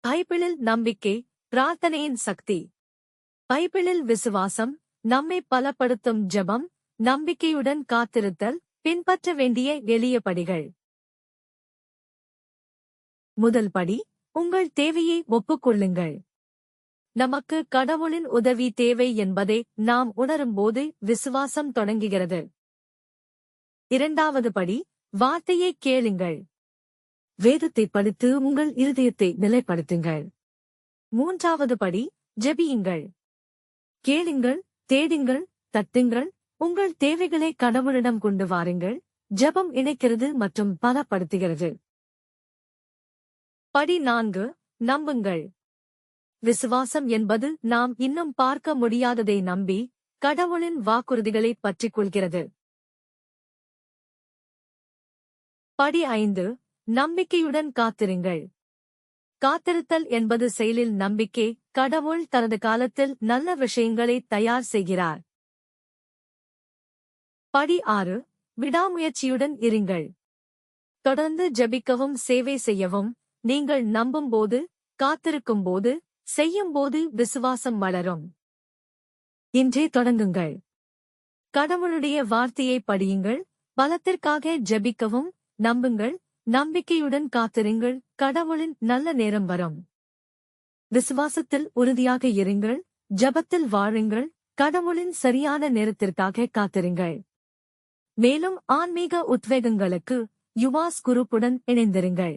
பைபிளில் நம்பிக்கை, பிரார்த்தனையின் சக்தி. பைபிளில் விசுவாசம், நம்மை பலப்படுத்தும் ஜெபம், நம்பிக்கையுடன் காத்திருத்தல், பின்பற்ற வேண்டிய எளிய படிகள். முதல் படி, உங்கள் தேவையை ஒப்புக்கொள்ளுங்கள். நமக்கு கடவுளின் உதவி தேவை என்பதை நாம் உணரும்போது விசுவாசம் தொடங்குகிறது. இரண்டாவது படி, வார்த்தையை கேளுங்கள். வேதத்தை படித்து உங்கள் இருதயத்தை நிலைப்படுத்துங்கள். மூன்றாவது படி, ஜெபியுங்கள். கேளுங்கள், தேடுங்கள், தட்டுங்கள், உங்கள் தேவைகளை கடவுளிடம் கொண்டு வாருங்கள். ஜெபம் இணைக்கிறது மற்றும் பலப்படுத்துகிறது. படி 4, நம்புங்கள். விசுவாசம் என்பது நாம் இன்னும் பார்க்க முடியாததை நம்பி, கடவுளின் வாக்குறுதிகளை பற்றிக் கொள்கிறது. படி 5, நம்பிக்கையுடன் காத்திருங்கள். காத்திருத்தல் என்பது செயலில் நம்பிக்கை, கடவுள் தனது காலத்தில் நல்ல விஷயங்களை தயார் செய்கிறார். படி 6, விடாமுயற்சியுடன் இருங்கள். தொடர்ந்து ஜெபிக்கவும் சேவை செய்யவும். நீங்கள் நம்பும்போது, காத்திருக்கும்போது, செய்யும்போது விசுவாசம் வளரும். இன்றே தொடங்குங்கள். கடவுளுடைய வார்த்தையை படியுங்கள், பலத்திற்காக ஜெபிக்கவும், நம்புங்கள், நம்பிக்கையுடன் காத்திருங்கள், கடவுளின் நல்ல நேரம் வரும். விசுவாசத்தில் உறுதியாக இருங்கள், ஜெபத்தில் வாழுங்கள், கடவுளின் சரியான நேரத்திற்காக காத்திருங்கள். மேலும் ஆன்மீக உத்வேகங்களுக்கு யுவாஸ் குரூப்புடன் இணைந்திருங்கள்.